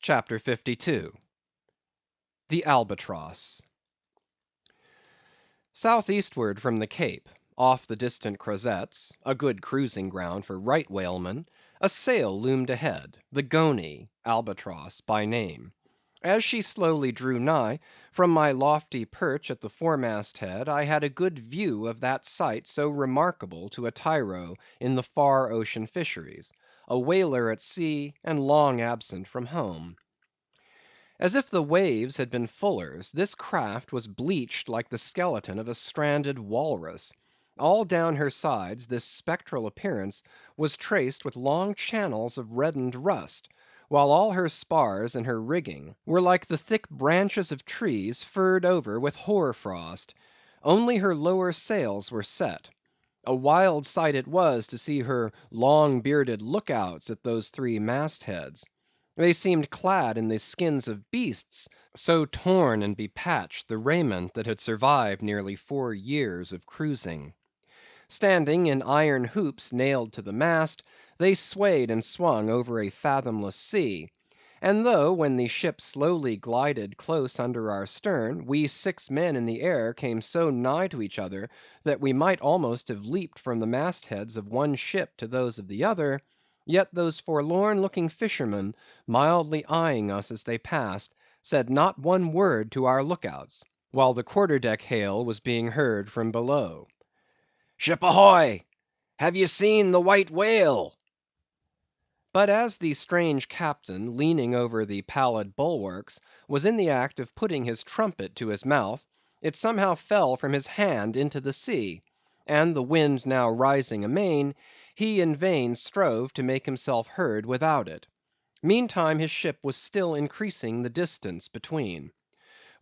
CHAPTER 52. The Albatross. Southeastward from the Cape, off the distant Crozetts, a good cruising ground for right whalemen, a sail loomed ahead, the Goney, Albatross by name. As she slowly drew nigh, from my lofty perch at the foremast head I had a good view of that sight so remarkable to a tyro in the far ocean fisheries, a whaler at sea and long absent from home. As if the waves had been fullers, this craft was bleached like the skeleton of a stranded walrus. All down her sides this spectral appearance was traced with long channels of reddened rust, while all her spars and her rigging were like the thick branches of trees furred over with hoar frost. Only her lower sails were set. A wild sight it was to see her long bearded lookouts at those three mast heads. They seemed clad in the skins of beasts, so torn and bepatched the raiment that had survived nearly 4 years of cruising. Standing in iron hoops nailed to the mast, they swayed and swung over a fathomless sea; and though, when the ship slowly glided close under our stern, we 6 men in the air came so nigh to each other that we might almost have leaped from the mast heads of one ship to those of the other, yet those forlorn looking fishermen, mildly eyeing us as they passed, said not one word to our lookouts, while the quarter deck hail was being heard from below. "Ship ahoy! Have ye seen the White Whale?" But as the strange captain, leaning over the pallid bulwarks, was in the act of putting his trumpet to his mouth, it somehow fell from his hand into the sea; and the wind now rising amain, he in vain strove to make himself heard without it. Meantime his ship was still increasing the distance between.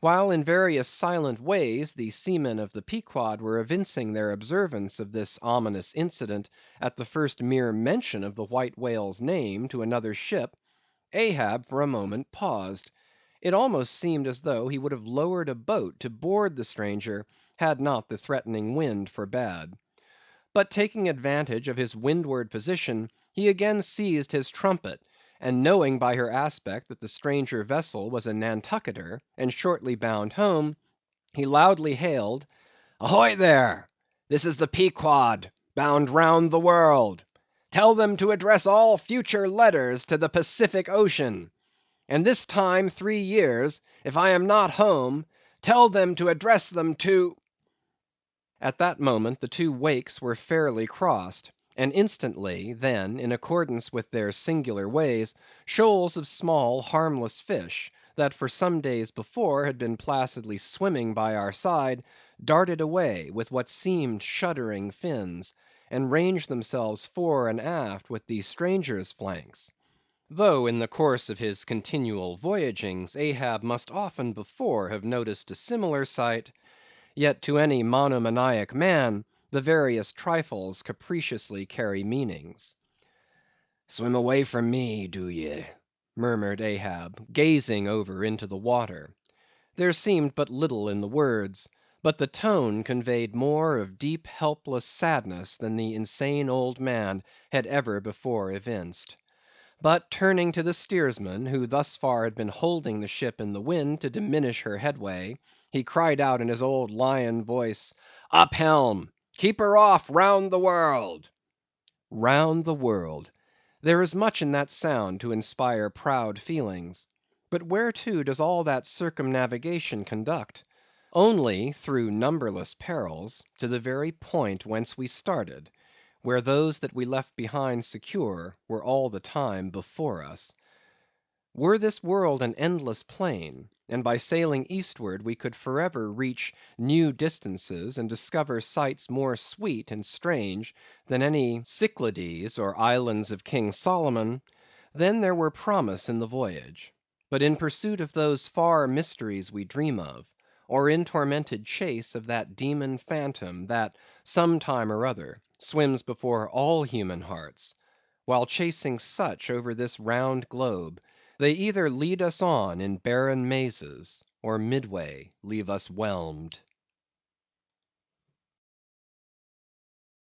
While in various silent ways the seamen of the Pequod were evincing their observance of this ominous incident at the first mere mention of the White Whale's name to another ship, Ahab for a moment paused. It almost seemed as though he would have lowered a boat to board the stranger, had not the threatening wind forbade. But taking advantage of his windward position, he again seized his trumpet, and knowing by her aspect that the stranger vessel was a Nantucketer, and shortly bound home, he loudly hailed, "Ahoy there! This is the Pequod, bound round the world. Tell them to address all future letters to the Pacific Ocean. And this time 3 years, if I am not home, tell them to address them to—" At that moment the two wakes were fairly crossed, and instantly, then, in accordance with their singular ways, shoals of small harmless fish, that for some days before had been placidly swimming by our side, darted away with what seemed shuddering fins, and ranged themselves fore and aft with the stranger's flanks. Though in the course of his continual voyagings, Ahab must often before have noticed a similar sight, yet to any monomaniac man, the various trifles capriciously carry meanings. "Swim away from me, do ye?" murmured Ahab, gazing over into the water. There seemed but little in the words, but the tone conveyed more of deep helpless sadness than the insane old man had ever before evinced. But turning to the steersman, who thus far had been holding the ship in the wind to diminish her headway, he cried out in his old lion voice, "Up helm! Keep her off round the world!" Round the world! There is much in that sound to inspire proud feelings. But whereto does all that circumnavigation conduct? Only, through numberless perils, to the very point whence we started, where those that we left behind secure were all the time before us. Were this world an endless plain, and by sailing eastward we could forever reach new distances and discover sights more sweet and strange than any Cyclades or islands of King Solomon, then there were promise in the voyage. But in pursuit of those far mysteries we dream of, or in tormented chase of that demon phantom that, some time or other, swims before all human hearts, while chasing such over this round globe, they either lead us on in barren mazes, or midway leave us whelmed.